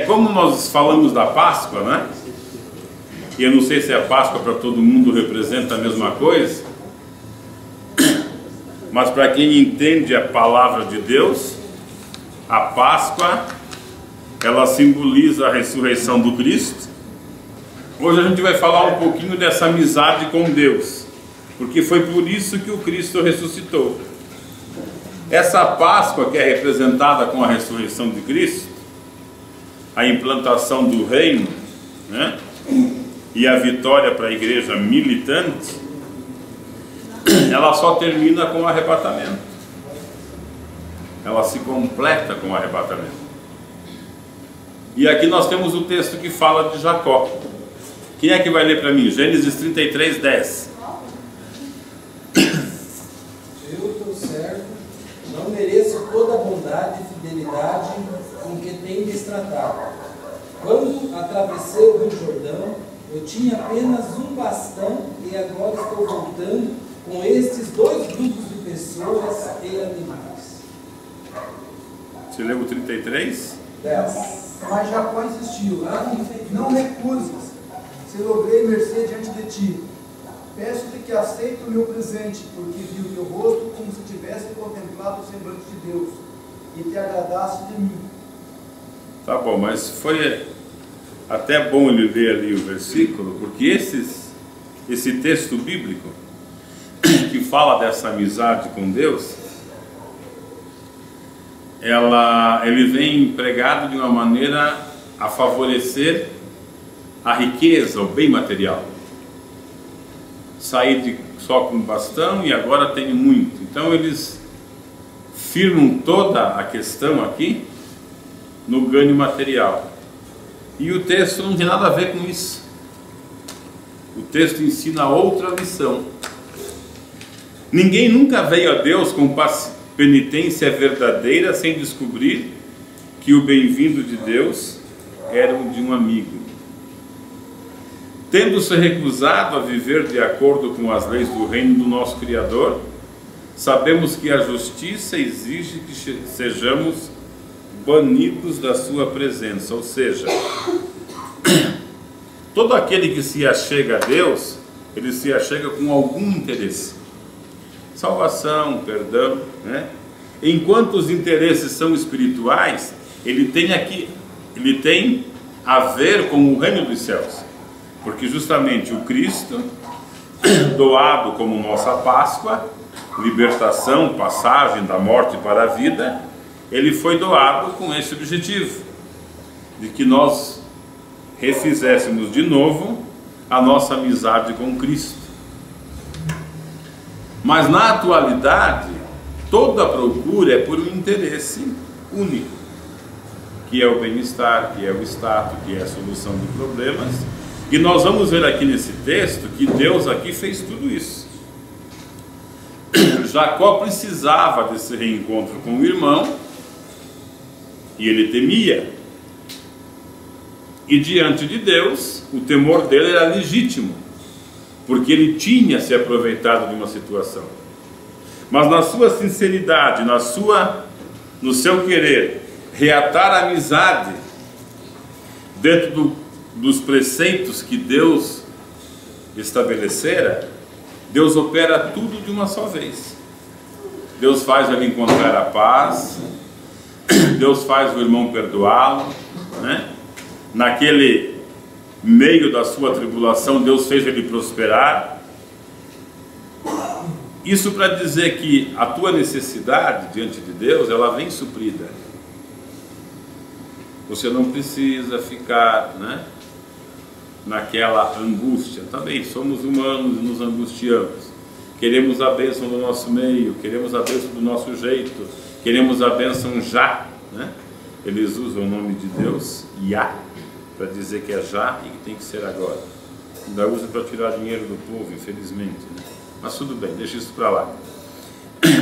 Como nós falamos da Páscoa, né? E eu não sei se a Páscoa para todo mundo representa a mesma coisa, mas para quem entende a palavra de Deus, a Páscoa, ela simboliza a ressurreição do Cristo. Hoje a gente vai falar um pouquinho dessa amizade com Deus, porque foi por isso que o Cristo ressuscitou. Essa Páscoa que é representada com a ressurreição de Cristo, a implantação do reino, né? E a vitória para a igreja militante, ela só termina com o arrebatamento. Ela se completa com o arrebatamento. E aqui nós temos o texto que fala de Jacó. Quem é que vai ler para mim? Gênesis 33, 10. Eu, teu servo, não mereço toda a bondade e fidelidade com que tendes tratado. Quando atravessei o Rio Jordão, eu tinha apenas um bastão e agora estou voltando com estes dois grupos de pessoas e animais. Você leu o 33? 10. Mas Jacó insistiu: não recuses, se logrei mercê diante de ti. Peço-te que aceite o meu presente, porque vi o teu rosto como se tivesse contemplado o semblante de Deus, e te agradasse de mim. Tá bom, mas foi até bom ele ler ali o versículo, porque esse texto bíblico que fala dessa amizade com Deus, ele vem empregado de uma maneira a favorecer a riqueza, o bem material. Saí só com bastão e agora tenho muito. Então eles firmam toda a questão aqui no ganho material. E o texto não tem nada a ver com isso. O texto ensina outra lição. Ninguém nunca veio a Deus com penitência verdadeira sem descobrir que o bem-vindo de Deus era o de um amigo. Tendo-se recusado a viver de acordo com as leis do reino do nosso Criador, sabemos que a justiça exige que sejamos banidos da sua presença, ou seja, todo aquele que se achega a Deus, ele se achega com algum interesse, salvação, perdão, né? Enquanto os interesses são espirituais, ele tem a ver com o reino dos céus, porque justamente o Cristo, doado como nossa Páscoa, libertação, passagem da morte para a vida, ele foi doado com esse objetivo, de que nós refizéssemos de novo a nossa amizade com Cristo. Mas na atualidade, toda a procura é por um interesse único, que é o bem-estar, que é o status, que é a solução de problemas. E nós vamos ver aqui nesse texto que Deus aqui fez tudo isso. Jacó precisava desse reencontro com o irmão, e ele temia. E diante de Deus, o temor dele era legítimo, porque ele tinha se aproveitado de uma situação. Mas na sua sinceridade, no seu querer reatar a amizade dentro dos preceitos que Deus estabelecera, Deus opera tudo de uma só vez. Deus faz ele encontrar a paz, Deus faz o irmão perdoá-lo, né? Naquele meio da sua tribulação, Deus fez ele prosperar. Isso para dizer que a tua necessidade diante de Deus, ela vem suprida. Você não precisa ficar, né, naquela angústia. Também somos humanos e nos angustiamos. Queremos a bênção do nosso meio, queremos a bênção do nosso jeito, queremos a bênção já, né? Eles usam o nome de Deus, Yah, para dizer que é já e que tem que ser agora. Ainda usa para tirar dinheiro do povo, infelizmente, né? Mas tudo bem, deixa isso para lá.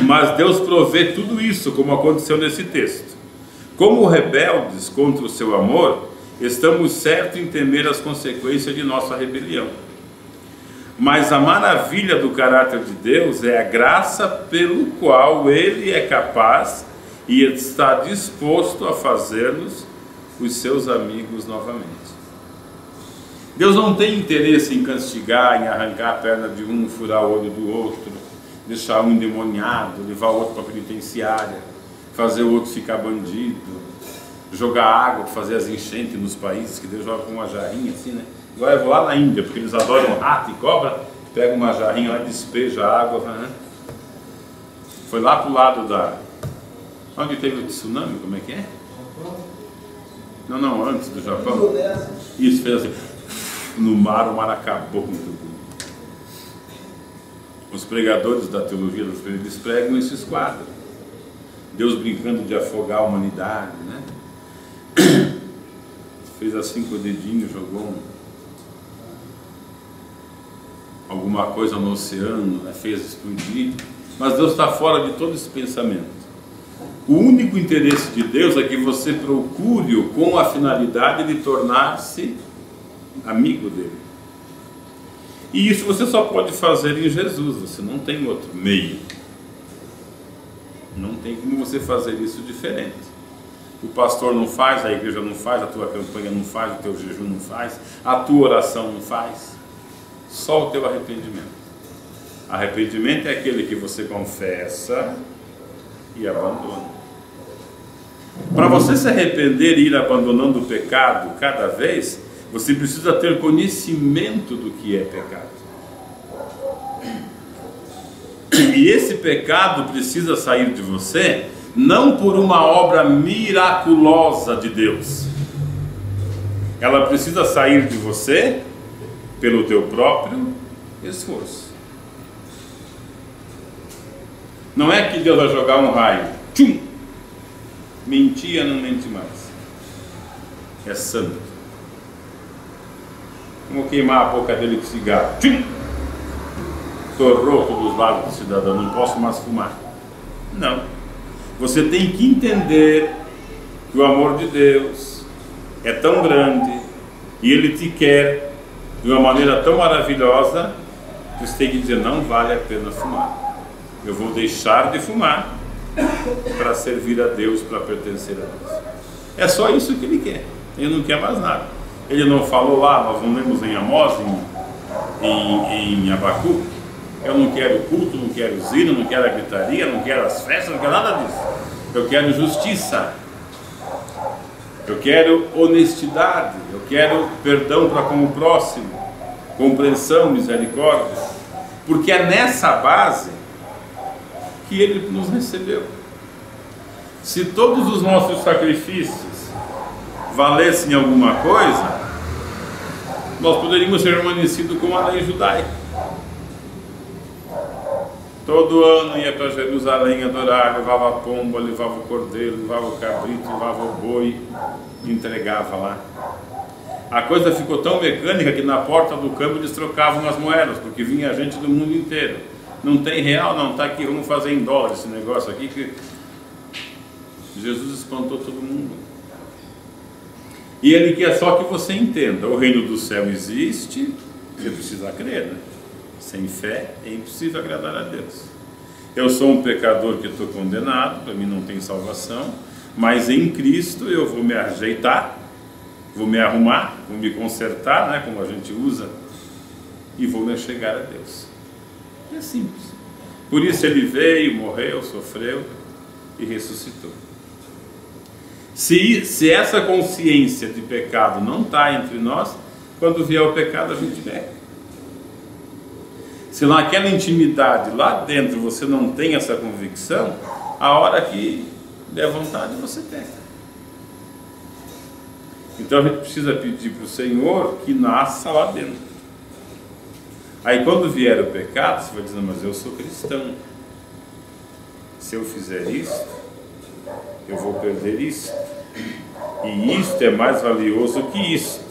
Mas Deus provê tudo isso, como aconteceu nesse texto. Como rebeldes contra o seu amor, estamos certos em temer as consequências de nossa rebelião. Mas a maravilha do caráter de Deus é a graça pelo qual Ele é capaz e está disposto a fazer-nos os seus amigos novamente. Deus não tem interesse em castigar, em arrancar a perna de um, furar o olho do outro, deixar um endemoniado, levar o outro para a penitenciária, fazer o outro ficar bandido, jogar água, fazer as enchentes nos países, que Deus joga com uma jarrinha assim, né? Agora eu vou lá na Índia, porque eles adoram rato e cobra, pega uma jarrinha lá e despeja água, né? Foi lá pro lado da... Onde teve o tsunami, como é que é? Não, antes do Japão. Isso, fez assim, no mar, o mar acabou muito bonito. Os pregadores da teologia dos eles pregam esses quadros. Deus brincando de afogar a humanidade, né? Fez assim com o dedinho, jogou alguma coisa no oceano, né? Fez explodir. Mas Deus está fora de todo esse pensamento. O único interesse de Deus é que você procure-o com a finalidade de tornar-se amigo dele. E isso você só pode fazer em Jesus, você não tem outro meio. Não tem como você fazer isso diferente. O pastor não faz, a igreja não faz, a tua campanha não faz, o teu jejum não faz, a tua oração não faz. Só o teu arrependimento. Arrependimento é aquele que você confessa e abandona. Para você se arrepender e ir abandonando o pecado cada vez, você precisa ter conhecimento do que é pecado. E esse pecado precisa sair de você, não por uma obra miraculosa de Deus. Ela precisa sair de você pelo teu próprio esforço. Não é que Deus vai jogar um raio, tchum, mentia, não mente mais. É santo. Vamos queimar a boca dele com cigarro, tchum, torrou todos os lados do cidadão, não posso mais fumar. Não. Você tem que entender que o amor de Deus é tão grande e Ele te quer de uma maneira tão maravilhosa que você tem que dizer, não vale a pena fumar. Eu vou deixar de fumar para servir a Deus, para pertencer a Deus. É só isso que Ele quer. Ele não quer mais nada. Ele não falou lá, nós não lemos em Amós, em Abacuque, eu não quero culto, não quero zina, não quero a gritaria, não quero as festas, não quero nada disso. Eu quero justiça. Eu quero honestidade. Eu quero perdão para com o próximo, compreensão, misericórdia. Porque é nessa base que Ele nos recebeu. Se todos os nossos sacrifícios valessem alguma coisa, nós poderíamos ser permanecidos com a lei judaica. Todo ano ia para Jerusalém adorar, levava a pomba, levava o cordeiro, levava o cabrito, levava o boi, entregava lá. A coisa ficou tão mecânica que na porta do câmbio eles trocavam as moedas, porque vinha gente do mundo inteiro. Não tem real, não, está aqui, vamos fazer em dólar esse negócio aqui, que Jesus espantou todo mundo. E Ele quer só que você entenda, o reino do céu existe, você precisa crer, né? Sem fé é impossível agradar a Deus. Eu sou um pecador que estou condenado, para mim não tem salvação, mas em Cristo eu vou me ajeitar, vou me arrumar, vou me consertar, né, como a gente usa, e vou me chegar a Deus. É simples. Por isso Ele veio, morreu, sofreu e ressuscitou. Se essa consciência de pecado não está entre nós, quando vier o pecado a gente pega. Se naquela intimidade lá dentro você não tem essa convicção, a hora que der vontade você pega. Então a gente precisa pedir para o Senhor que nasça lá dentro. Aí quando vier o pecado, você vai dizer, mas eu sou cristão. Se eu fizer isso, eu vou perder isso. E isto é mais valioso que isto.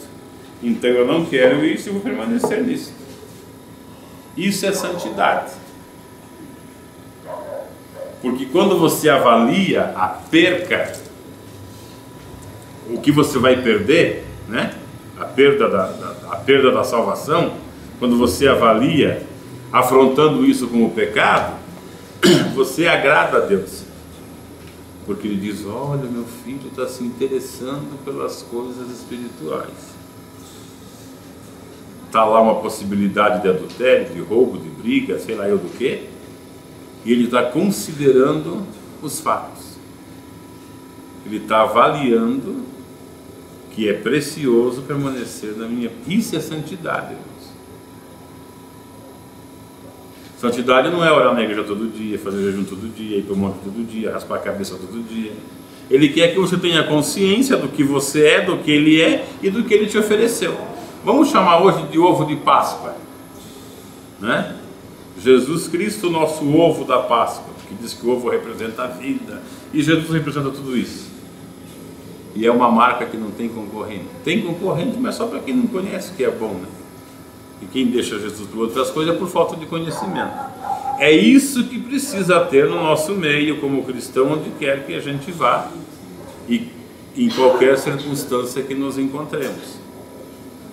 Então eu não quero isso e vou permanecer nisso. Isso é santidade. Porque quando você avalia a perca, o que você vai perder, né? A perda da salvação, quando você avalia, afrontando isso com o pecado, você agrada a Deus. Porque ele diz: olha, meu filho está se interessando pelas coisas espirituais. Está lá uma possibilidade de adultério, de roubo, de briga, sei lá eu do que, e ele está considerando os fatos. Ele está avaliando que é precioso permanecer na minha... Isso é santidade, irmãos. Santidade não é orar na igreja todo dia, fazer jejum todo dia, ir para o monte todo dia, raspar a cabeça todo dia. Ele quer que você tenha consciência do que você é, do que ele é e do que ele te ofereceu. Vamos chamar hoje de ovo de Páscoa, né? Jesus Cristo, nosso ovo da Páscoa, que diz que o ovo representa a vida, e Jesus representa tudo isso. E é uma marca que não tem concorrente. Tem concorrente, mas só para quem não conhece, que é bom, né? E quem deixa Jesus por outras coisas é por falta de conhecimento. É isso que precisa ter no nosso meio, como cristão, onde quer que a gente vá, e em qualquer circunstância que nos encontremos.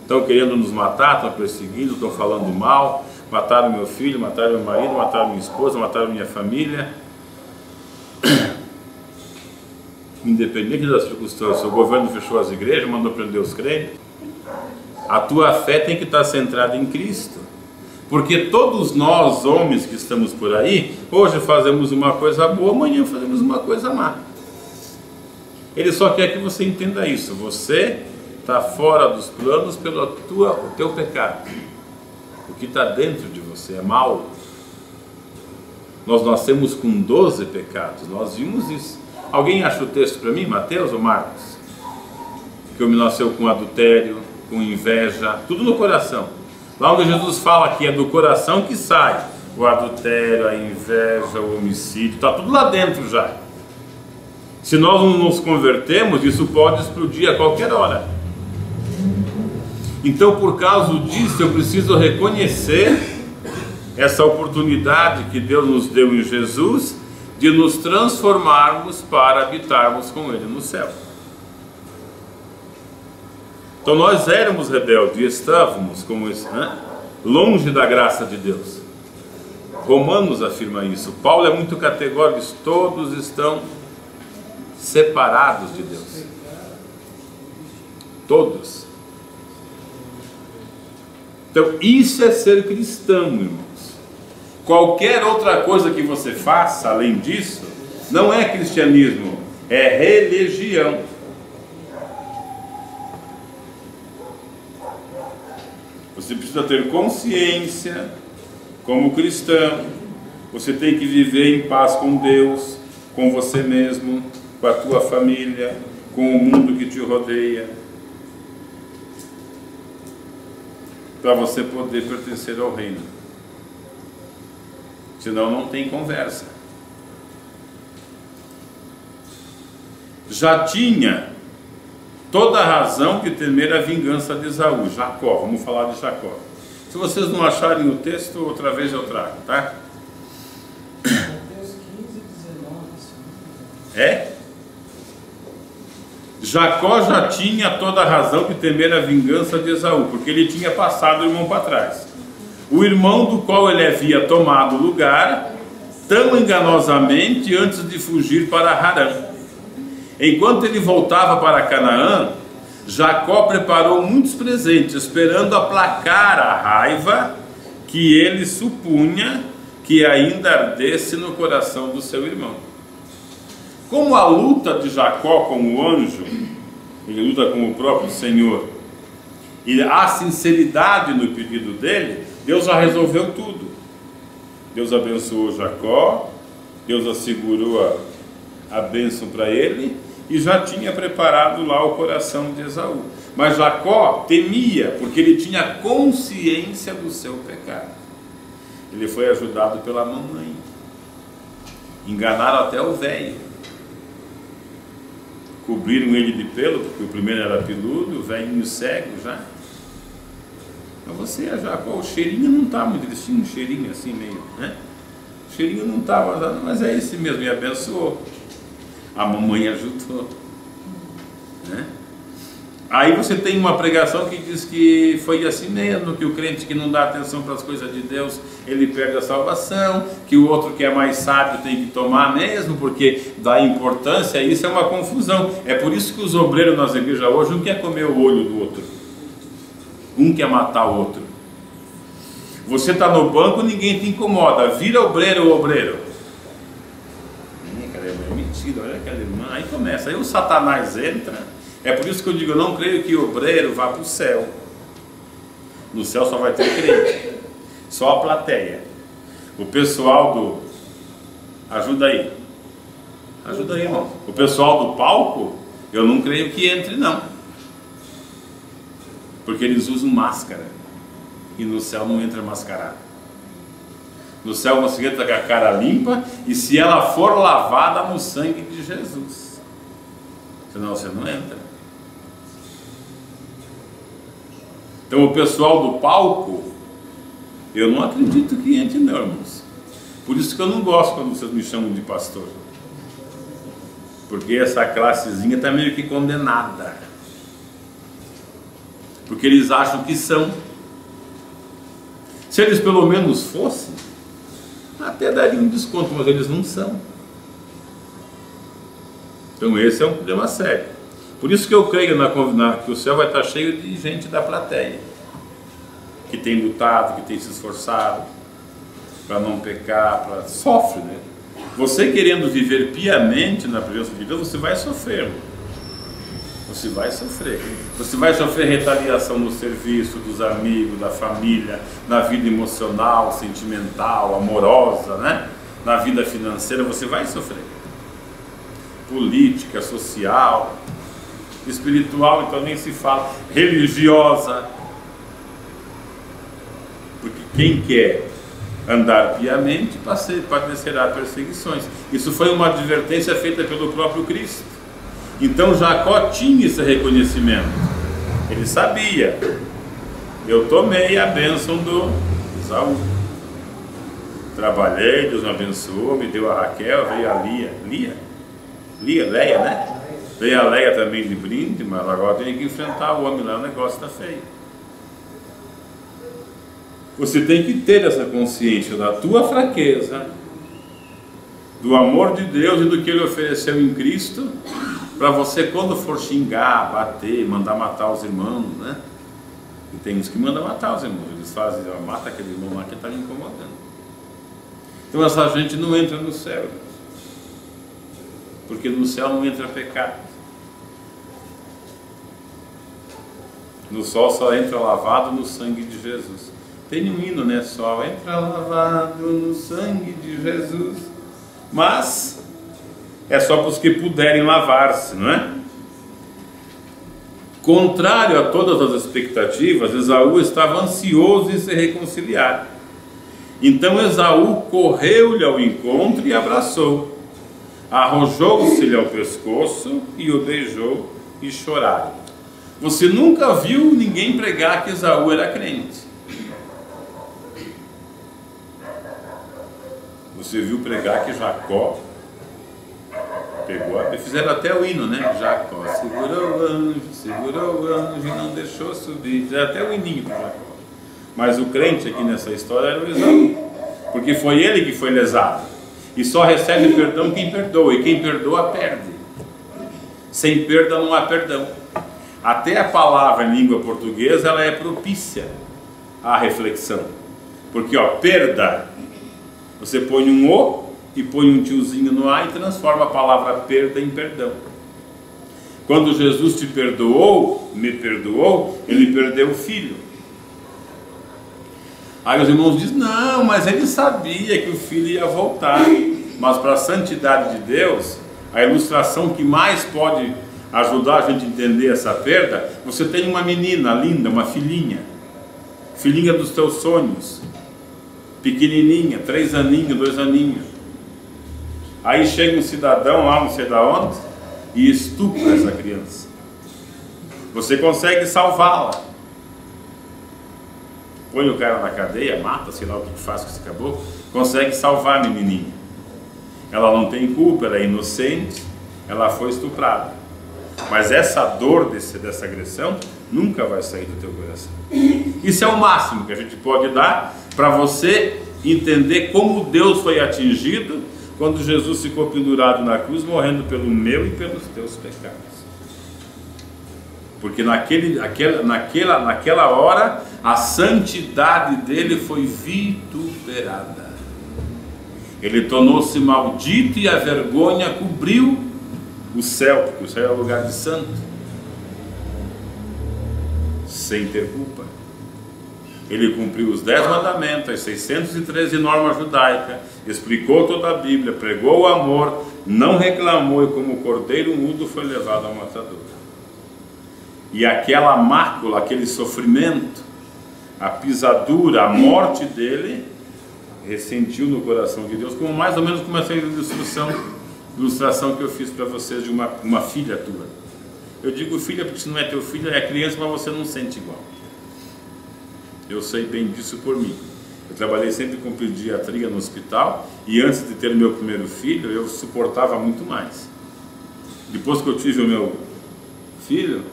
Estão querendo nos matar, estão perseguindo, estão falando mal, mataram meu filho, mataram meu marido, mataram minha esposa, mataram minha família. Independente das circunstâncias, o governo fechou as igrejas, mandou prender os crentes. A tua fé tem que estar centrada em Cristo. Porque todos nós, homens que estamos por aí, hoje fazemos uma coisa boa, amanhã fazemos uma coisa má. Ele só quer que você entenda isso. Você está fora dos planos pelo teu pecado. O que está dentro de você é mal. Nós nascemos com 12 pecados. Nós vimos isso. Alguém acha o texto para mim, Mateus ou Marcos? Que o homem nasceu com adultério, com inveja, tudo no coração. Lá onde Jesus fala que é do coração que sai o adultério, a inveja, o homicídio, está tudo lá dentro já. Se nós não nos convertermos, isso pode explodir a qualquer hora. Então, por causa disso, eu preciso reconhecer essa oportunidade que Deus nos deu em Jesus, de nos transformarmos para habitarmos com Ele no céu. Então nós éramos rebeldes e estávamos como isso, né? Longe da graça de Deus. Romanos afirma isso. Paulo é muito categórico, todos estão separados de Deus. Todos. Então isso é ser cristão, irmãos. Qualquer outra coisa que você faça além disso não é cristianismo, é religião. Você precisa ter consciência como cristão. Você tem que viver em paz com Deus, com você mesmo, com a tua família, com o mundo que te rodeia, para você poder pertencer ao reino. Senão não tem conversa. Já tinha toda a razão de temer a vingança de Esaú. Jacó, vamos falar de Jacó. Se vocês não acharem o texto, outra vez eu trago, tá? Mateus 15, 19. É? Jacó já tinha toda a razão de temer a vingança de Esaú, porque ele tinha passado o irmão para trás. O irmão do qual ele havia tomado lugar, tão enganosamente, antes de fugir para Harã. Enquanto ele voltava para Canaã, Jacó preparou muitos presentes, esperando aplacar a raiva que ele supunha que ainda ardesse no coração do seu irmão. Como a luta de Jacó com o anjo, ele luta com o próprio Senhor, e há sinceridade no pedido dele, Deus já resolveu tudo. Deus abençoou Jacó, Deus assegurou a bênção para ele, e já tinha preparado lá o coração de Esaú. Mas Jacó temia, porque ele tinha consciência do seu pecado. Ele foi ajudado pela mamãe. Enganaram até o velho. Cobriram ele de pelo, porque o primeiro era peludo, o velhinho cego já. Mas você, Jacó, o cheirinho não está muito, eles tinham um cheirinho assim meio, né? O cheirinho não estava, mas é esse mesmo, e abençoou. A mamãe ajudou, né? Aí você tem uma pregação que diz que foi assim mesmo, que o crente que não dá atenção para as coisas de Deus, ele perde a salvação, que o outro que é mais sábio tem que tomar mesmo, porque dá importância, isso é uma confusão. É por isso que os obreiros nas igrejas hoje, um quer comer o olho do outro, um quer matar o outro. Você está no banco, ninguém te incomoda, vira obreiro ou obreiro. Cara, é mentira, olha aquela irmã, aí começa, aí o Satanás entra. É por isso que eu digo, eu não creio que o obreiro vá para o céu. No céu só vai ter crente, só a plateia. O pessoal do... Ajuda aí, irmão. O pessoal do palco, eu não creio que entre não. Porque eles usam máscara. E no céu não entra mascarado. No céu você entra com a cara limpa, e se ela for lavada no sangue de Jesus. Senão você não entra. Então o pessoal do palco, eu não acredito que entre não, irmãos. Por isso que eu não gosto quando vocês me chamam de pastor. Porque essa classezinha está meio que condenada. Porque eles acham que são. Se eles pelo menos fossem, até daria um desconto, mas eles não são. Então esse é um problema sério. Por isso que eu creio que o céu vai estar cheio de gente da plateia, que tem lutado, que tem se esforçado para não pecar, sofre, né? Você querendo viver piamente na presença de Deus, você vai sofrer. Você vai sofrer. Você vai sofrer retaliação no serviço, dos amigos, da família, na vida emocional, sentimental, amorosa, né? Na vida financeira, você vai sofrer. Política, social, espiritual, então nem se fala, religiosa. Porque quem quer andar piamente padecerá perseguições. Isso foi uma advertência feita pelo próprio Cristo. Então Jacó tinha esse reconhecimento. Ele sabia: eu tomei a bênção do Esaú. Trabalhei, Deus me abençoou, me deu a Raquel, veio a Leia, né? Veio a Leia também de brinde, mas agora tem que enfrentar o homem lá, o negócio está feio. Você tem que ter essa consciência da tua fraqueza, do amor de Deus e do que Ele ofereceu em Cristo, para você, quando for xingar, bater, mandar matar os irmãos, né? E tem uns que mandam matar os irmãos, eles fazem, mata aquele irmão lá que está me incomodando. Então essa gente não entra no céu, porque no céu não entra pecado. No sol só entra lavado no sangue de Jesus. Tem um hino, né? Sol entra lavado no sangue de Jesus. Mas é só para os que puderem lavar-se, não é? Contrário a todas as expectativas, Esaú estava ansioso em se reconciliar. Então Esaú correu-lhe ao encontro e abraçou. Arrojou-se-lhe ao pescoço e o beijou e choraram. Você nunca viu ninguém pregar que Esaú era crente. Você viu pregar que Jacó pegou, fizeram até o hino, né? Jacó segurou o anjo e não deixou subir. Fizeram até o hininho para Jacó. Mas o crente aqui nessa história era o Esaú, porque foi ele que foi lesado. E só recebe perdão quem perdoa, e quem perdoa perde. Sem perda não há perdão. Até a palavra em língua portuguesa, ela é propícia à reflexão. Porque, perda, você põe um O e põe um tiozinho no A e transforma a palavra perda em perdão. Quando Jesus te perdoou, me perdoou, Ele perdeu o filho. Aí os irmãos dizem, não, mas ele sabia que o filho ia voltar. Mas para a santidade de Deus, a ilustração que mais pode ajudar a gente a entender essa perda, você tem uma menina linda, uma filhinha dos teus sonhos, pequenininha, 3 aninhos, 2 aninhos. Aí chega um cidadão lá, não sei da onde, e estupra essa criança. Você consegue salvá-la. Põe o cara na cadeia, mata, sei lá o que faz com esse caboclo, consegue salvar a menininha. Ela não tem culpa, ela é inocente, ela foi estuprada. Mas essa dor dessa agressão nunca vai sair do teu coração. Isso é o máximo que a gente pode dar para você entender como Deus foi atingido quando Jesus ficou pendurado na cruz, morrendo pelo meu e pelos teus pecados. Porque naquela hora a santidade dele foi vituperada. Ele tornou-se maldito e a vergonha cobriu o céu, porque o céu é o lugar de santo, sem ter culpa. Ele cumpriu os 10 mandamentos, as 613 normas judaicas, explicou toda a Bíblia, pregou o amor, não reclamou e como cordeiro mudo foi levado ao matador. E aquela mácula, aquele sofrimento, a pisadura, a morte dele, ressentiu no coração de Deus, como mais ou menos como essa ilustração que eu fiz para vocês de uma filha tua. Eu digo filha porque se não é teu filho, é criança, mas você não sente igual. Eu sei bem disso por mim. Eu trabalhei sempre com pediatria no hospital e antes de ter o meu primeiro filho, eu suportava muito mais. Depois que eu tive o meu filho,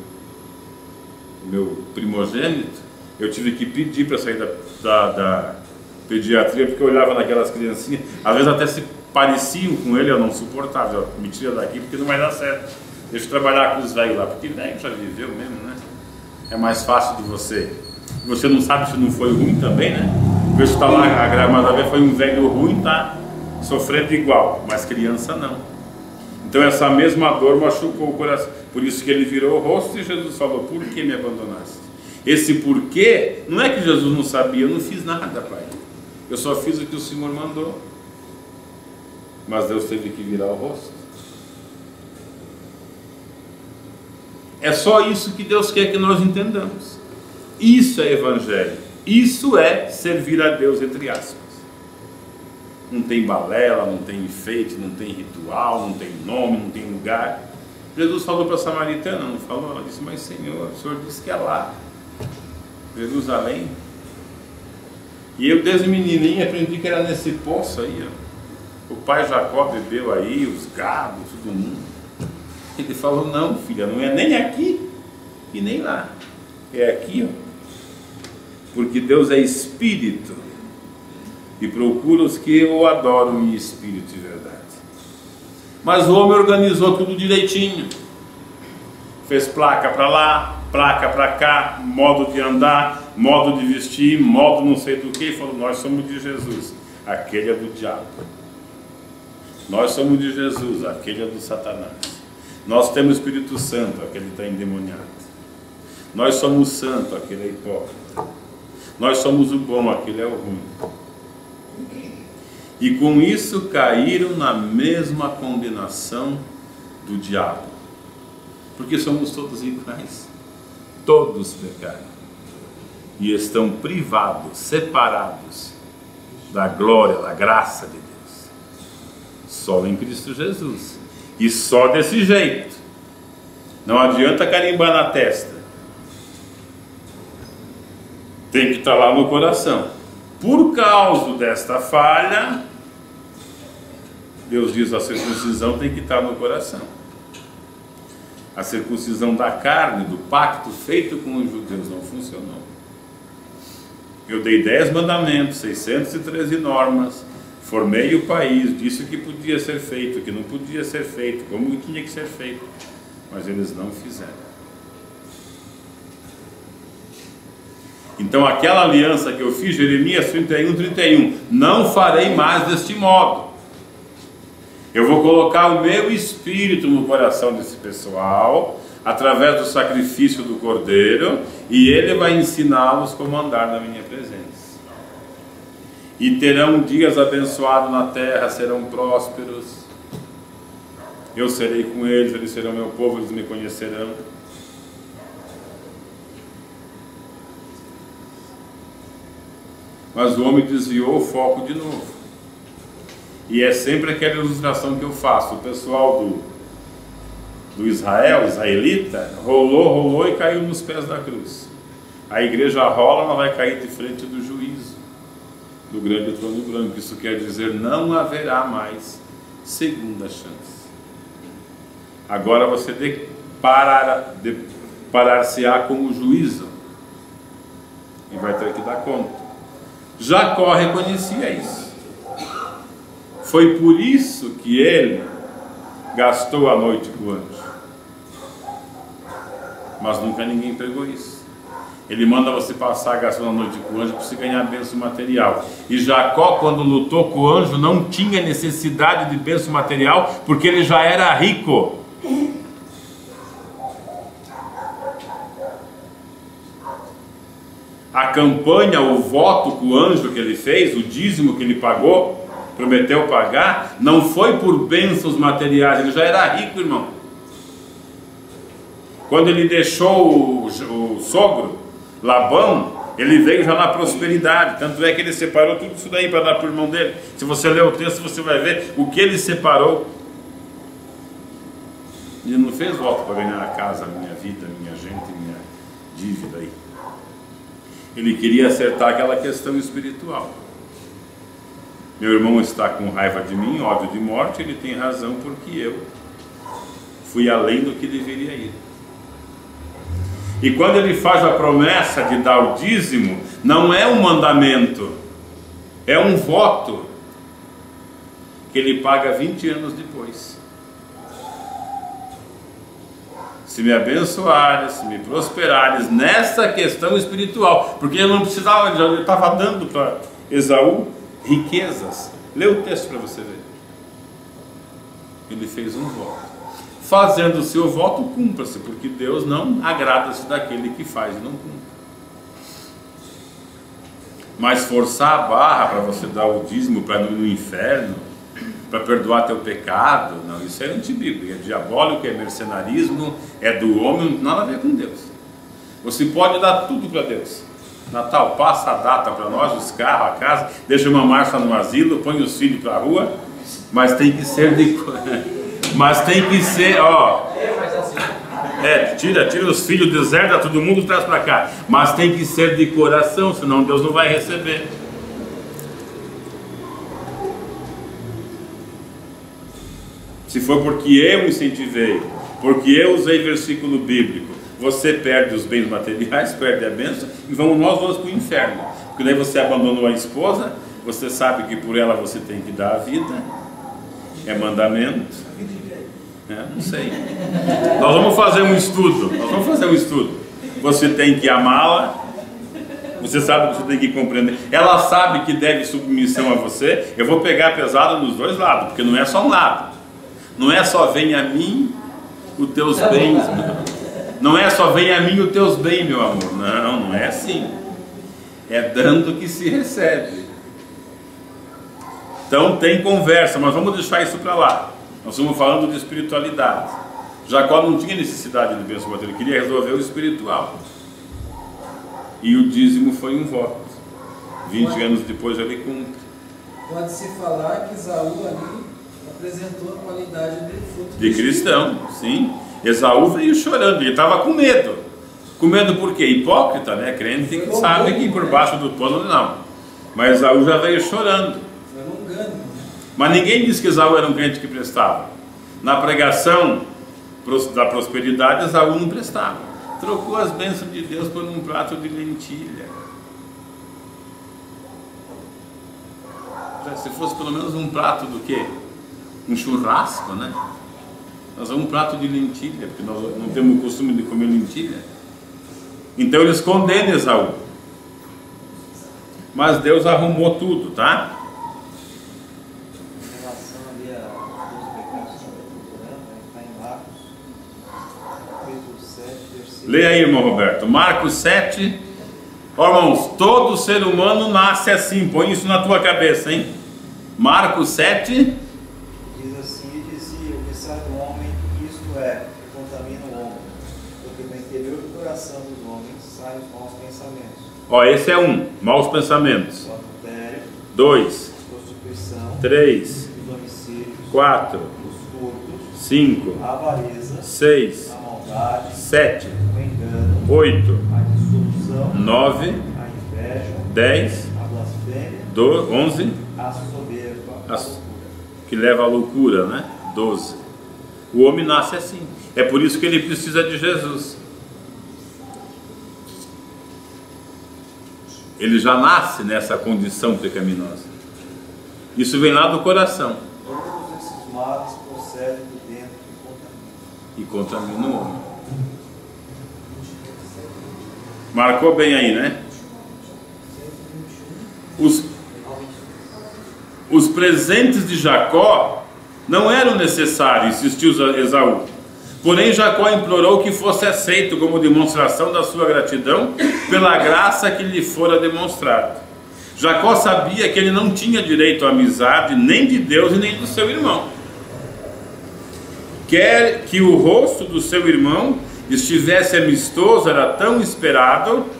o meu primogênito, eu tive que pedir para sair da pediatria, porque eu olhava naquelas criancinhas, às vezes até se pareciam com ele, eu não suportava. Eu me tira daqui porque não vai dar certo. Deixa eu trabalhar com os velhos lá, porque velho já viveu mesmo, né? É mais fácil de você. Você não sabe se não foi ruim também, né? Veja está lá, a gramada vez foi um velho ruim, tá sofrendo igual, mas criança não. Então essa mesma dor machucou o coração. Por isso que ele virou o rosto e Jesus falou: por que me abandonaste? Esse porquê não é que Jesus não sabia, eu não fiz nada, Pai. Eu só fiz o que o Senhor mandou. Mas Deus teve que virar o rosto. É só isso que Deus quer que nós entendamos. Isso é evangelho. Isso é servir a Deus, entre aspas. Não tem balela, não tem enfeite, não tem ritual, não tem nome, não tem lugar. Jesus falou para a samaritana, não falou? Ela disse: mas Senhor, o Senhor disse que é lá, Jerusalém. E eu desde menininho aprendi que era nesse poço aí, ó. O pai Jacó bebeu aí, os gados, todo mundo. Ele falou: não, filha, não é nem aqui e nem lá, é aqui, ó. Porque Deus é espírito e procura os que o adoram em espírito e verdade. Mas o homem organizou tudo direitinho, fez placa para lá, placa para cá, modo de andar, modo de vestir, modo não sei do que, e falou: nós somos de Jesus, aquele é do diabo. Nós somos de Jesus, aquele é do Satanás. Nós temos o Espírito Santo, aquele está endemoniado. Nós somos santo, aquele é hipócrita. Nós somos o bom, aquele é o ruim. E com isso caíram na mesma condenação do diabo. Porque somos todos iguais. Todos pecaram. E estão privados, separados da glória, da graça de Deus. Só em Cristo Jesus. E só desse jeito. Não adianta carimbar na testa. Tem que estar lá no coração. Por causa desta falha, Deus diz: a circuncisão tem que estar no coração. A circuncisão da carne, do pacto feito com os judeus, não funcionou. Eu dei 10 mandamentos, 613 normas, formei o país, disse o que podia ser feito, o que não podia ser feito, como tinha que ser feito, mas eles não fizeram. Então aquela aliança que eu fiz, Jeremias 31:31, não farei mais deste modo. Eu vou colocar o meu espírito no coração desse pessoal, através do sacrifício do Cordeiro, e ele vai ensiná-los como andar na minha presença. E terão dias abençoados na terra, serão prósperos. Eu serei com eles serão meu povo, eles me conhecerão. Mas o homem desviou o foco de novo. E é sempre aquela ilustração que eu faço. O pessoal do israelita, rolou e caiu nos pés da cruz. A igreja rola, ela vai cair de frente do juízo, do grande trono branco. Isso quer dizer: não haverá mais segunda chance. Agora você parar-se-á como juízo e vai ter que dar conta. Jacó reconhecia isso. Foi por isso que ele gastou a noite com o anjo. Mas nunca ninguém pegou isso. Ele manda você passar gastando a noite com o anjo para você ganhar bênção material. E Jacó, quando lutou com o anjo, não tinha necessidade de bênção material, porque ele já era rico. A campanha, o voto com o anjo que ele fez, o dízimo que ele pagou, prometeu pagar, não foi por bênçãos materiais, ele já era rico, irmão. Quando ele deixou o sogro, Labão, ele veio já na prosperidade, tanto é que ele separou tudo isso daí para dar para o irmão dele. Se você ler o texto, você vai ver o que ele separou. Ele não fez voto para ganhar a casa, a minha vida, a minha gente, a minha dívida aí. Ele queria acertar aquela questão espiritual. Meu irmão está com raiva de mim, ódio de morte, ele tem razão porque eu fui além do que deveria ir. E quando ele faz a promessa de dar o dízimo, não é um mandamento, é um voto que ele paga 20 anos depois. Se me abençoares, se me prosperares nessa questão espiritual, porque ele não precisava, ele estava dando para Esaú riquezas. Lê o texto para você ver. Ele fez um voto. Fazendo o seu voto, cumpra-se, porque Deus não agrada-se daquele que faz e não cumpre. Mas forçar a barra para você dar o dízimo para ir no inferno, para perdoar teu pecado, não, isso é antibíblico, é diabólico, é mercenarismo, é do homem, nada a ver com Deus. Você pode dar tudo para Deus. Natal, passa a data para nós, os carros, a casa, deixa uma marcha no asilo, põe os filhos para a rua, mas tem que ser de... Mas tem que ser, ó... tira os filhos, deserta todo mundo, traz para cá. Mas tem que ser de coração, senão Deus não vai receber. Se for porque eu incentivei, porque eu usei versículo bíblico, você perde os bens materiais, perde a bênção, e nós vamos para o inferno. Porque daí você abandonou a esposa, você sabe que por ela você tem que dar a vida, é mandamento. Não sei. Nós vamos fazer um estudo. Você tem que amá-la, você sabe que você tem que compreender. Ela sabe que deve submissão a você. Eu vou pegar pesado nos dois lados, porque não é só um lado. Não é só venha a mim os teus bens. Não é só venha a mim os teus bens, meu amor. Não é assim. É dando que se recebe. Então tem conversa, mas vamos deixar isso para lá. Nós estamos falando de espiritualidade. Jacó não tinha necessidade de bênção material, ele queria resolver o espiritual. E o dízimo foi um voto. 20 anos depois ele cumpre. Pode-se falar que Esaú ali apresentou a qualidade de fruto de cristão, sim. Esaú veio chorando, ele estava com medo. Com medo por quê? Hipócrita, né? Crente que sabe que por baixo do pano não. Mas Esaú já veio chorando. Mas ninguém disse que Esaú era um crente que prestava. Na pregação da prosperidade, Esaú não prestava. Trocou as bênçãos de Deus por um prato de lentilha. Se fosse pelo menos um prato do quê? Um churrasco, né? Nós vamos um prato de lentilha, porque nós não temos o costume de comer lentilha. Então eles condenam Esaú. Mas Deus arrumou tudo, tá? Leia aí, irmão Roberto. Marcos 7. Ó, irmãos, todo ser humano nasce assim. Põe isso na tua cabeça, hein? Marcos 7. Diz assim: e dizia: o que sai do homem, isto é, que contamina o homem, porque do interior do coração dos homens saem os maus pensamentos. Ó, esse é um. Maus pensamentos. Adultério. 2. Prostituição. 3. Homicídios. 4. Os furtos. 5. A avareza. 6. A maldade. 7. O engano. 8. A dissolução. 9. A inveja. 10. A blasfêmia. 11. A soberba. Que leva à loucura, né? 12. O homem nasce assim. É por isso que ele precisa de Jesus. Ele já nasce nessa condição pecaminosa. Isso vem lá do coração. Todos esses males procedem de dentro E contamina o homem. Marcou bem aí, né? Os presentes de Jacó não eram necessários, insistiu Esaú. Porém, Jacó implorou que fosse aceito como demonstração da sua gratidão pela graça que lhe fora demonstrada. Jacó sabia que ele não tinha direito à amizade nem de Deus e nem do seu irmão. Quer que o rosto do seu irmão estivesse amistoso era tão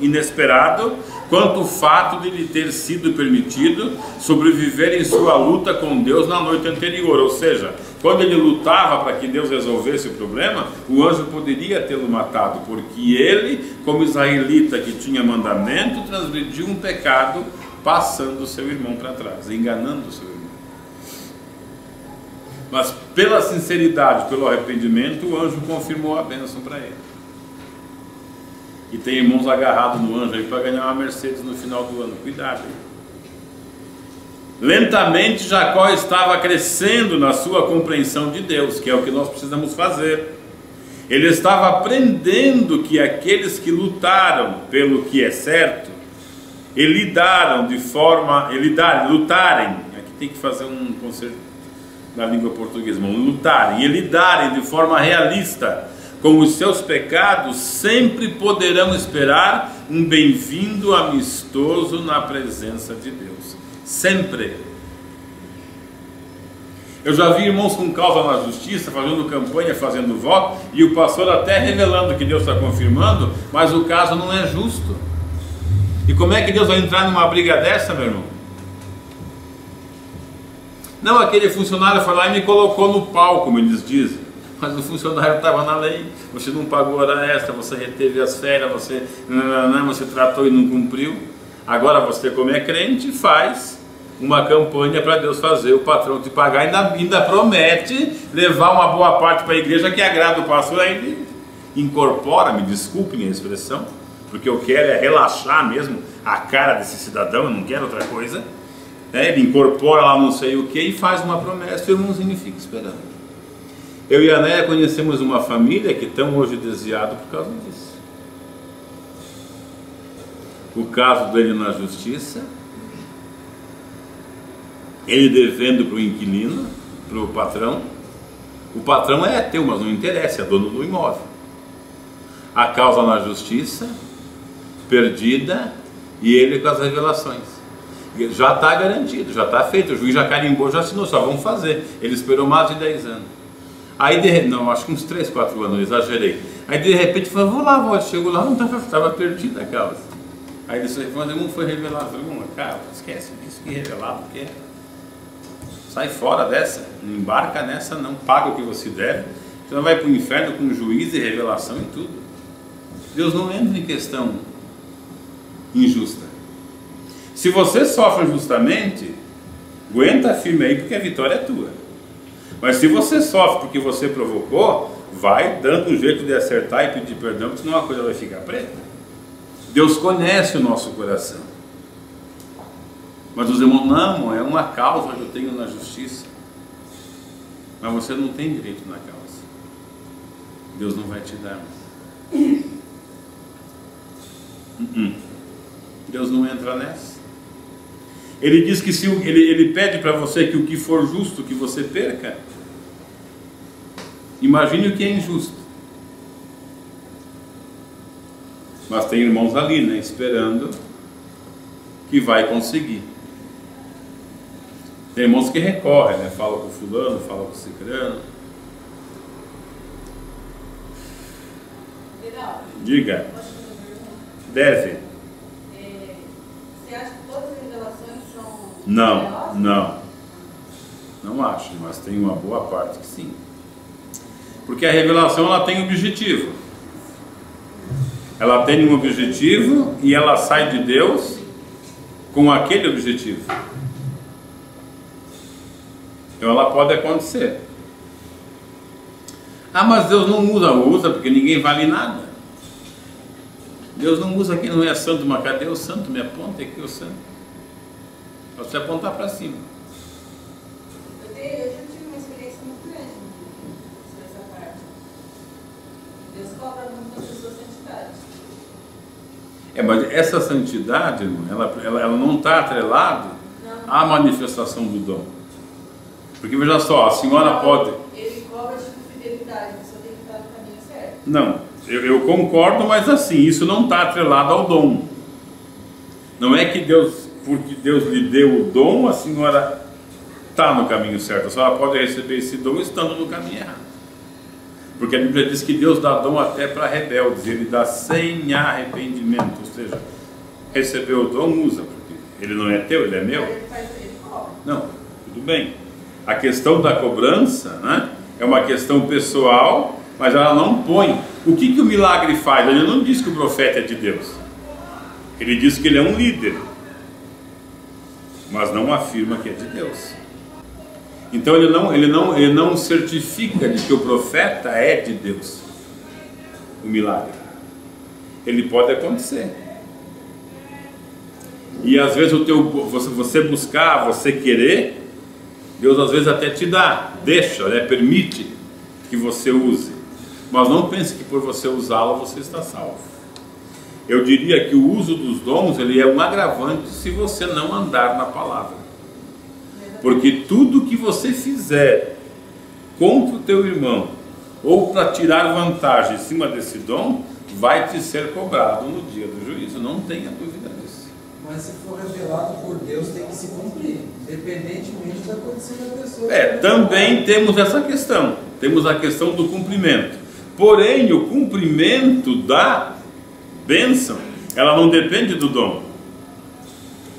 inesperado, quanto o fato de lhe ter sido permitido sobreviver em sua luta com Deus na noite anterior. Ou seja, quando ele lutava para que Deus resolvesse o problema, o anjo poderia tê-lo matado, porque ele, como israelita que tinha mandamento, transgrediu um pecado passando o seu irmão para trás, enganando o seu irmão. Mas pela sinceridade, pelo arrependimento, o anjo confirmou a bênção para ele. E tem irmãos agarrados no anjo aí para ganhar uma Mercedes no final do ano. Cuidado aí. Lentamente Jacó estava crescendo na sua compreensão de Deus, que é o que nós precisamos fazer. Ele estava aprendendo que aqueles que lutaram pelo que é certo, lutarem, aqui tem que fazer um conceito na língua portuguesa, lutarem e lidarem de forma realista com os seus pecados, sempre poderão esperar um bem-vindo amistoso na presença de Deus. Sempre. Eu já vi irmãos com causa na justiça, fazendo campanha, fazendo voto, e o pastor até revelando que Deus está confirmando, mas o caso não é justo. E como é que Deus vai entrar numa briga dessa, meu irmão? Não, aquele funcionário foi lá e me colocou no pau, como eles dizem. Mas o funcionário estava na lei, você não pagou hora extra, você reteve as férias, você tratou e não cumpriu. Agora você, como é crente, faz uma campanha para Deus fazer o patrão te pagar, ainda promete levar uma boa parte para a igreja que agrada o pastor, ainda incorpora, me desculpem a expressão, porque eu quero é relaxar mesmo a cara desse cidadão, eu não quero outra coisa. Ele incorpora lá não sei o que e faz uma promessa e o irmãozinho fica esperando. Eu e a Néia conhecemos uma família que estão hoje desviados por causa disso. O caso dele na justiça, ele devendo para o inquilino, para o patrão é teu, mas não interessa, é dono do imóvel. A causa na justiça, perdida, e ele com as revelações. Já está garantido, já está feito, o juiz já carimbou, já assinou, só vamos fazer. Ele esperou mais de 10 anos. Aí, não, acho que uns 3, 4 anos, eu exagerei. Aí de repente falou, vou lá, chegou lá, não estava perdida a causa. Aí ele disse, quando não foi revelado, eu falei, cara, esquece disso que revelado, porque sai fora dessa, não embarca nessa, não paga o que você deve, você não vai para o inferno com juízo e revelação e tudo. Deus não entra em questão injusta. Se você sofre injustamente, aguenta firme aí, porque a vitória é tua. Mas se você sofre porque você provocou, vai dando um jeito de acertar e pedir perdão, porque senão a coisa vai ficar preta. Deus conhece o nosso coração. Mas os irmãos, não, é uma causa que eu tenho na justiça. Mas você não tem direito na causa. Deus não vai te dar. Deus não entra nessa. Ele diz que se ele pede para você que o que for justo que você perca. Imagine o que é injusto. Mas tem irmãos ali, né, esperando que vai conseguir. Tem irmãos que recorrem, né, fala com o fulano, fala com o cicrano. Diga. Deve. Você acha que todas as revelações são... Não acho, mas tem uma boa parte que sim. Porque a revelação ela tem objetivo. Ela tem um objetivo e ela sai de Deus com aquele objetivo. Então ela pode acontecer. Ah, mas Deus não usa porque ninguém vale nada. Deus não usa quem não é santo, mas cadê o santo? Me aponta aqui o santo. Só você apontar para cima. Eu já tive uma experiência muito grande sobre essa parte. Deus cobra muito da sua santidade. Mas essa santidade, irmão, ela não está atrelada à manifestação do dom. Porque veja só, a senhora pode... Ele cobra tipo fidelidade, você tem que estar no caminho certo. Não, eu concordo, mas assim, isso não está atrelado ao dom. Não é que Deus, porque Deus lhe deu o dom, a senhora está no caminho certo. A senhora pode receber esse dom estando no caminho errado. Porque a Bíblia diz que Deus dá dom até para rebeldes, Ele dá sem arrependimento. Ou seja, recebeu o dom, usa, porque ele não é teu, ele é meu. Ele cobra. Não, tudo bem. A questão da cobrança, né, é uma questão pessoal, mas ela não põe. O que o milagre faz? Ele não diz que o profeta é de Deus. Ele diz que ele é um líder, mas não afirma que é de Deus. Então ele não certifica de que o profeta é de Deus. O milagre. Ele pode acontecer. E às vezes você buscar, você querer, Deus às vezes até te dá, deixa, né, permite que você use. Mas não pense que por você usá-lo você está salvo. Eu diria que o uso dos dons ele é um agravante se você não andar na palavra. Porque tudo que você fizer contra o teu irmão ou para tirar vantagem em cima desse dom vai te ser cobrado no dia do juízo. Não tenha dúvida disso. Mas se for revelado por Deus, tem que se cumprir, independentemente da condição da pessoa. Também temos essa questão. Temos a questão do cumprimento. Porém, o cumprimento da bênção, ela não depende do dom.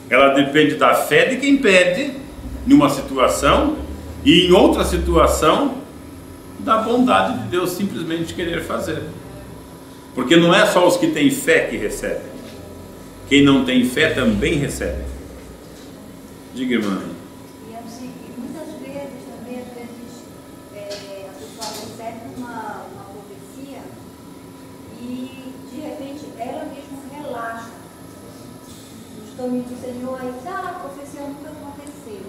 Ela depende da fé de quem pede, em uma situação, e em outra situação, da bondade de Deus simplesmente querer fazer. Porque não é só os que têm fé que recebem. Quem não tem fé também recebe. Diga, irmã. E assim, muitas vezes também, a pessoa recebe uma profecia e de repente ela mesma relaxa nos caminhos do Senhor, aí diz, a profecia nunca aconteceu,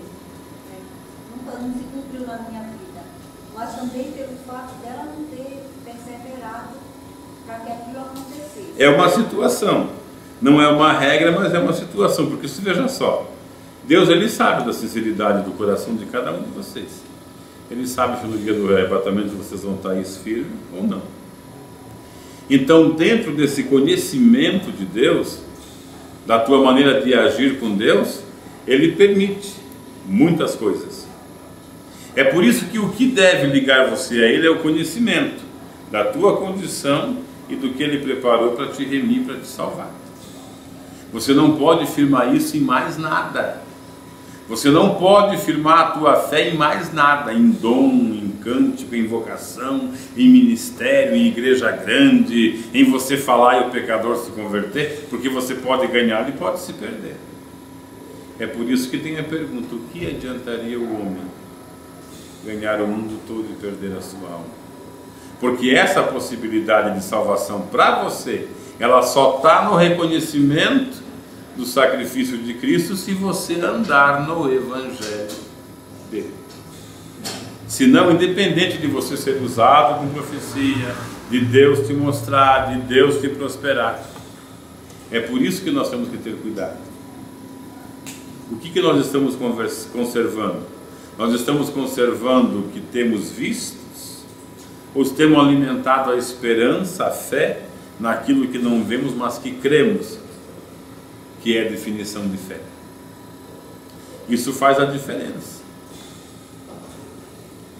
nunca não se cumpriu na minha vida. Mas também pelo fato dela não ter perseverado para que aquilo acontecesse. É uma situação. Não é uma regra, mas é uma situação. Porque se veja só, Deus ele sabe da sinceridade do coração de cada um de vocês. Ele sabe se no dia do arrebatamento vocês vão estar firmes ou não. Então, dentro desse conhecimento de Deus, da tua maneira de agir com Deus, Ele permite muitas coisas. É por isso que o que deve ligar você a Ele é o conhecimento da tua condição e do que Ele preparou para te remir, para te salvar. Você não pode firmar isso em mais nada. Você não pode firmar a tua fé em mais nada, em dom, em cântico, em vocação, em ministério, em igreja grande, em você falar e o pecador se converter, porque você pode ganhar e pode se perder. É por isso que tem a pergunta: o que adiantaria o homem ganhar o mundo todo e perder a sua alma? Porque essa possibilidade de salvação para você, ela só está no reconhecimento do sacrifício de Cristo se você andar no Evangelho dele. Senão, independente de você ser usado com profecia, de Deus te mostrar, de Deus te prosperar, é por isso que nós temos que ter cuidado. O que nós estamos conservando? Nós estamos conservando o que temos vistos? Ou temos alimentado a esperança, a fé, naquilo que não vemos, mas que cremos, que é a definição de fé? Isso faz a diferença.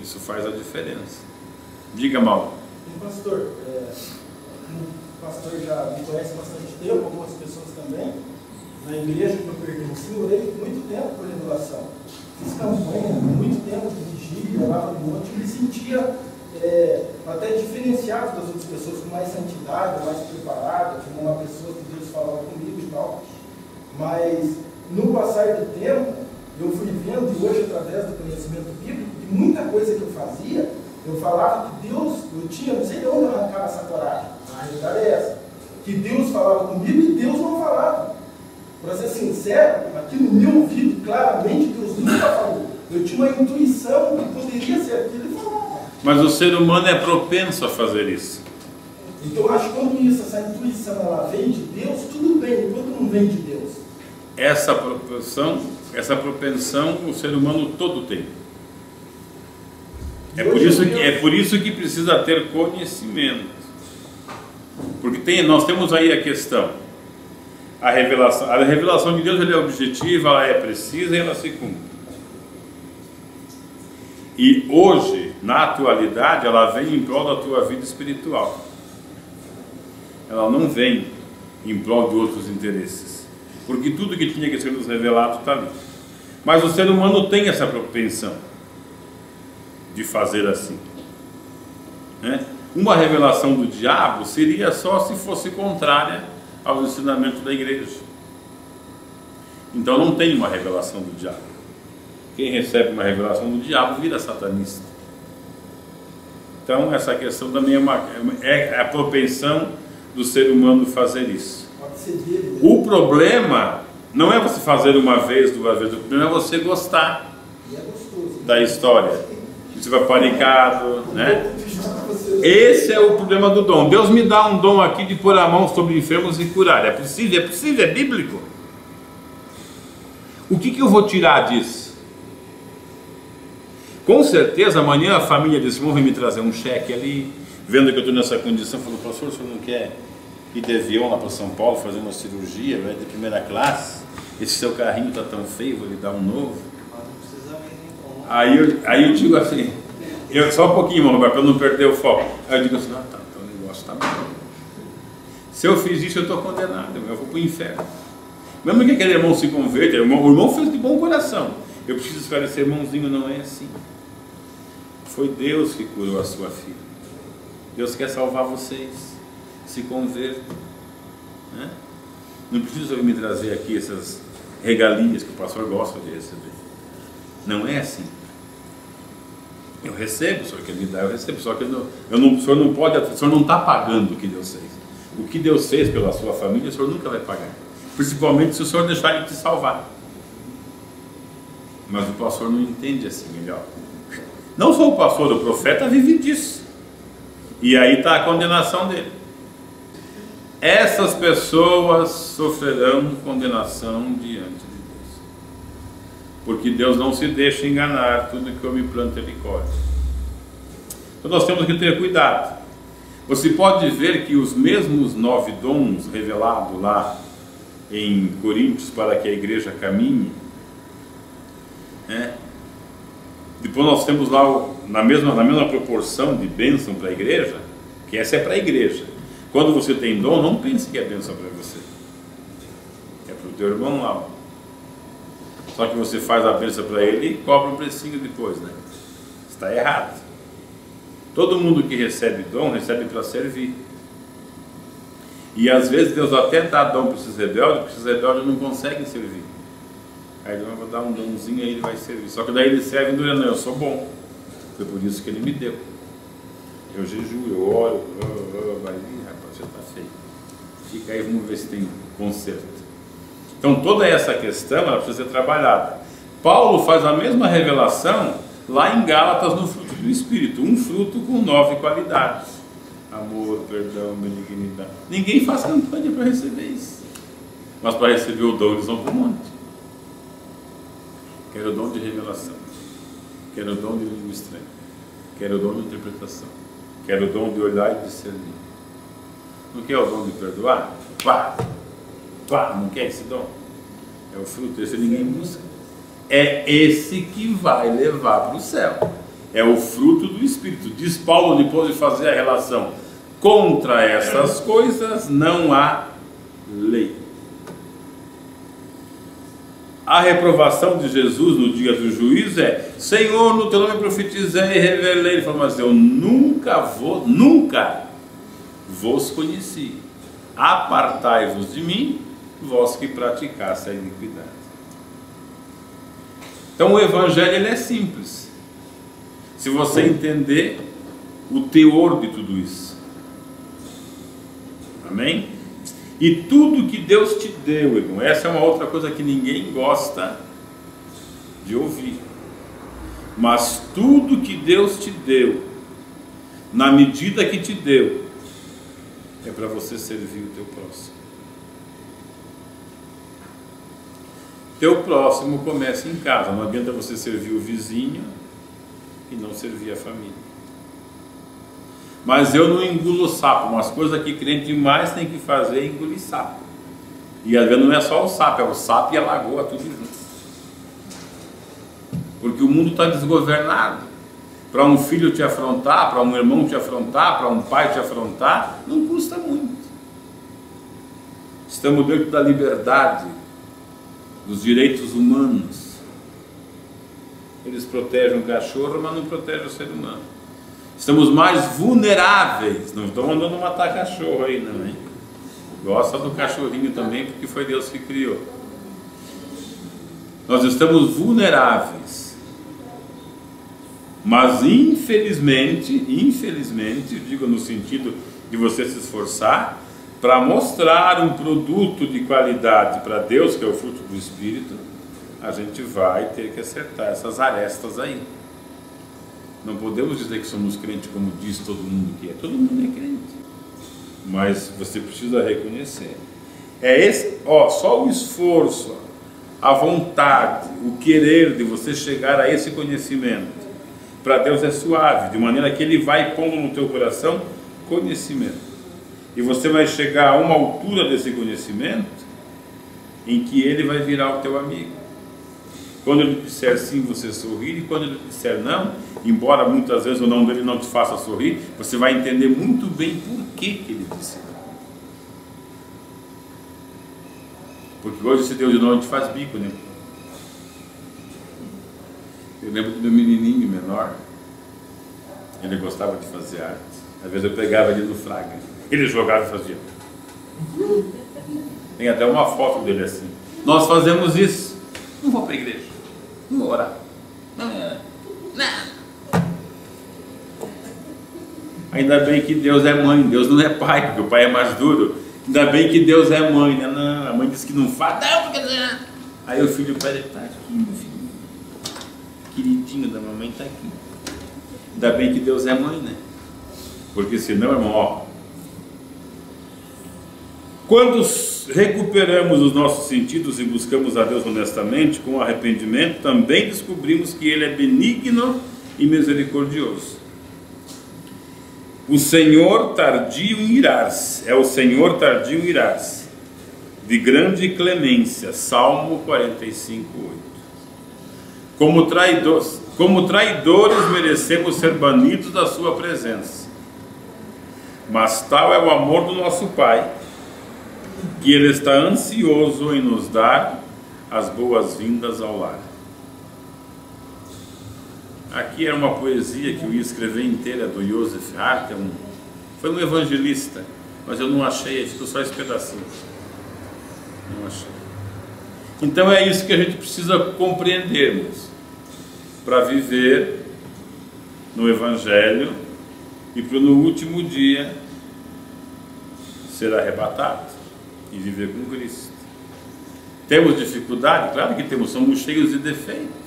Isso faz a diferença. Diga, Mauro. Pastor, o pastor já me conhece há bastante tempo, algumas pessoas também. Na igreja que eu pertenci, orei muito tempo por revelação. Fiz campanha, muito tempo de vigília, lá no monte, me sentia até diferenciado das outras pessoas, com mais santidade, mais preparada, como uma pessoa que Deus falava comigo e tal. Mas no passar do tempo, eu fui vendo, e hoje através do conhecimento bíblico, que muita coisa que eu fazia Eu falava que Deus, eu tinha, não sei de onde eu arrancava essa coragem. A realidade é essa. Que Deus falava comigo e Deus não falava. Para ser sincero, aqui no meu ouvido, claramente, Deus nunca falou. Eu tinha uma intuição que poderia ser aquilo e falava. Mas o ser humano é propenso a fazer isso. Então eu acho que quando essa intuição ela vem de Deus, tudo bem, enquanto não vem de Deus. Essa propensão o ser humano todo tem. É por isso que precisa ter conhecimento. Porque nós temos aí a questão. A revelação de Deus ela é objetiva, ela é precisa e ela se cumpre. E hoje, na atualidade, ela vem em prol da tua vida espiritual. Ela não vem em prol de outros interesses. Porque tudo que tinha que ser nos revelado está ali. Mas o ser humano tem essa propensão de fazer assim. Né? Uma revelação do diabo seria só se fosse contrária ao ensinamento da igreja. Então não tem uma revelação do diabo. Quem recebe uma revelação do diabo vira satanista. Então essa questão também é a propensão do ser humano fazer isso. O problema não é você fazer uma vez, 2 vezes, o problema é você gostar da história. Você vai panicado, né? Esse é o problema do dom. Deus me dá um dom aqui de pôr a mão sobre enfermos e curar. É possível, é bíblico. O que eu vou tirar disso? Com certeza amanhã a família desse irmão vai me trazer um cheque ali, vendo que eu estou nessa condição, falou: pastor, o senhor não quer ir de avião lá para São Paulo fazer uma cirurgia, vai de primeira classe? Esse seu carrinho está tão feio, vou lhe dar um novo. Aí eu digo assim, só um pouquinho, irmão, para eu não perder o foco. Aí eu digo assim: tá, então o negócio está bom. Se eu fiz isso, eu estou condenado, eu vou para o inferno. Mesmo que aquele irmão se converta, o irmão fez de bom coração. Eu preciso esclarecer, irmãozinho, não é assim. Foi Deus que curou a sua filha. Deus quer salvar vocês. Se convertam. Né? Não precisa me trazer aqui essas regalias que o pastor gosta de receber. Não é assim. Eu recebo, o senhor quer me dar, eu recebo. Só que o senhor não pode, o senhor não está pagando o que Deus fez. O que Deus fez pela sua família, o senhor nunca vai pagar. Principalmente se o senhor deixar de te salvar. Mas o pastor não entende assim melhor. Não só o pastor, o profeta vive disso. E aí está a condenação dele. Essas pessoas sofrerão condenação diante de Deus. Porque Deus não se deixa enganar, tudo que homem planta ele colhe. Então nós temos que ter cuidado. Você pode ver que os mesmos 9 dons revelados lá em Coríntios para que a igreja caminhe, né? Depois nós temos lá na mesma proporção de bênção para a igreja, que essa é para a igreja. Quando você tem dom, não pense que é bênção para você, é para o teu irmão lá. Só que você faz a bênção para ele e cobra um precinho depois, né? Está errado. Todo mundo que recebe dom, recebe para servir. E às vezes Deus até dá dom para esses rebeldes, porque esses rebeldes não conseguem servir. Aí ele vai dar um dãozinho, aí ele vai servir. Só que daí ele serve e não, eu sou bom. Foi por isso que ele me deu. Eu jejuo, eu oro, vai vir, rapaz, já está feio. Fica aí, vamos ver se tem conserto. Então toda essa questão, ela precisa ser trabalhada. Paulo faz a mesma revelação lá em Gálatas no fruto do Espírito. Um fruto com 9 qualidades. Amor, perdão, benignidade. Ninguém faz campanha para receber isso. Mas para receber o dom, eles vão para o monte. Quero o dom de revelação. Quero o dom de língua estranha. Quero o dom de interpretação. Quero o dom de olhar e discernir. Não quer o dom de perdoar? Pá! Não quer esse dom? É o fruto, esse ninguém busca. É esse que vai levar para o céu. É o fruto do Espírito. Diz Paulo, depois de fazer a relação: contra essas coisas não há lei. A reprovação de Jesus no dia do juízo é: Senhor, no teu nome profetizei e revelei. Ele falou: mas eu nunca vos conheci. Apartai-vos de mim, vós que praticaste a iniquidade. Então o evangelho ele é simples. Se você entender, o teor de tudo isso. Amém? E tudo que Deus te deu, irmão, essa é uma outra coisa que ninguém gosta de ouvir. Mas tudo que Deus te deu, na medida que te deu, é para você servir o teu próximo. Teu próximo começa em casa. Não adianta você servir o vizinho e não servir a família. Mas eu não engulo sapo. Umas coisas que crente mais tem que fazer é engolir sapo. E às vezes não é só o sapo, é o sapo e a lagoa, tudo junto. Porque o mundo está desgovernado. Para um filho te afrontar, para um irmão te afrontar, para um pai te afrontar, não custa muito. Estamos dentro da liberdade, dos direitos humanos. Eles protegem o cachorro, mas não protegem o ser humano. Estamos mais vulneráveis. Não estou mandando matar cachorro aí, não, hein? Gosta do cachorrinho também, porque foi Deus que criou. Nós estamos vulneráveis. Mas infelizmente, digo no sentido de você se esforçar, para mostrar um produto de qualidade para Deus, que é o fruto do Espírito, a gente vai ter que acertar essas arestas aí. Não podemos dizer que somos crentes como diz todo mundo que é. Todo mundo é crente. Mas você precisa reconhecer. É esse, só o esforço, a vontade, o querer de você chegar a esse conhecimento. Para Deus é suave, de maneira que Ele vai pondo no teu coração conhecimento. E você vai chegar a uma altura desse conhecimento em que Ele vai virar o teu amigo. Quando Ele disser sim, você sorrir, e quando Ele disser não, embora muitas vezes o não dele não te faça sorrir, você vai entender muito bem por que Ele disse não. Porque hoje esse Deus de não, a gente faz bico, né? Eu lembro do meu menininho menor, ele gostava de fazer arte. Às vezes eu pegava ele no fraga, ele jogava e fazia. Tem até uma foto dele assim. Nós fazemos isso. Não vou para a igreja, não vou orar. Não. Ainda bem que Deus é mãe, Deus não é pai, porque o pai é mais duro. Ainda bem que Deus é mãe, né? Não, a mãe disse que não faz, não, porque não. Aí o filho pede, está aqui, meu filho. Queridinho da mamãe está aqui. Ainda bem que Deus é mãe, né? Porque senão, irmão, quando recuperamos os nossos sentidos e buscamos a Deus honestamente, com arrependimento, também descobrimos que Ele é benigno e misericordioso. O Senhor tardio em irar-se, é o Senhor tardio em irar-se, de grande clemência, Salmo 45, 8. Como traidores merecemos ser banidos da sua presença. Mas tal é o amor do nosso Pai, que Ele está ansioso em nos dar as boas-vindas ao lar. Aqui era uma poesia que eu ia escrever inteira do Joseph Hart, foi um evangelista, mas eu não achei, ficou só esse pedacinho. Não achei. Então é isso que a gente precisa compreendermos para viver no Evangelho e para no último dia ser arrebatado e viver com Cristo. Temos dificuldade? Claro que temos, somos cheios de defeito.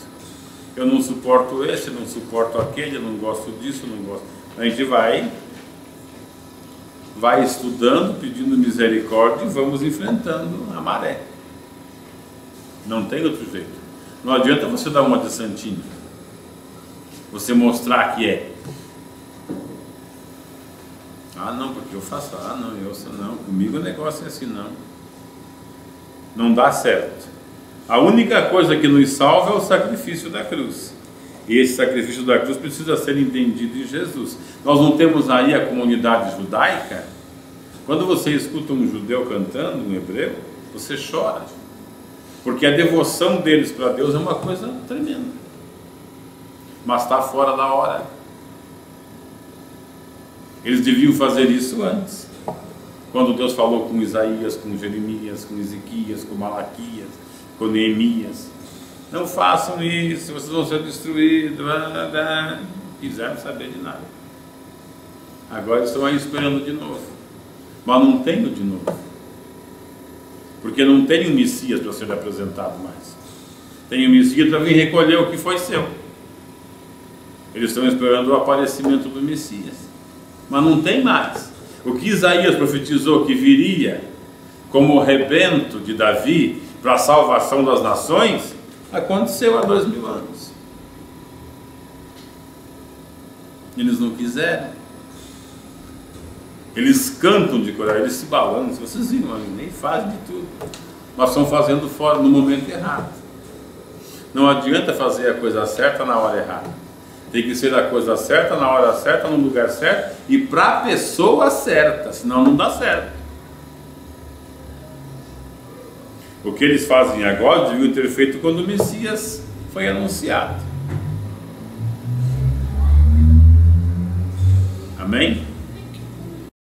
Eu não suporto esse, não suporto aquele, eu não gosto disso, não gosto. A gente vai estudando, pedindo misericórdia e vamos enfrentando a maré. Não tem outro jeito. Não adianta você dar uma de santinho, você mostrar que é. Ah não, porque eu faço, não, comigo o negócio é assim, não. Não dá certo. A única coisa que nos salva é o sacrifício da cruz. E esse sacrifício da cruz precisa ser entendido em Jesus. Nós não temos aí a comunidade judaica. Quando você escuta um judeu cantando, um hebreu, você chora. Porque a devoção deles para Deus é uma coisa tremenda. Mas está fora da hora. Eles deviam fazer isso antes. Quando Deus falou com Isaías, com Jeremias, com Ezequias, com Malaquias, com Neemias: não façam isso, vocês vão ser destruídos. Quiseram saber de nada. Agora eles estão aí esperando de novo. Mas não tem o de novo. Porque não tem um Messias para ser apresentado mais. Tem um Messias para vir recolher o que foi seu. Eles estão esperando o aparecimento do Messias. Mas não tem mais. O que Isaías profetizou que viria como o rebento de Davi para a salvação das nações, aconteceu há 2000 anos. Eles não quiseram. Eles cantam de coração, eles se balançam. Vocês viram, nem fazem de tudo. Mas estão fazendo fora no momento errado. Não adianta fazer a coisa certa na hora errada. Tem que ser a coisa certa, na hora certa, no lugar certo e para a pessoa certa, senão não dá certo. O que eles fazem agora deviam ter feito quando o Messias foi anunciado. Amém?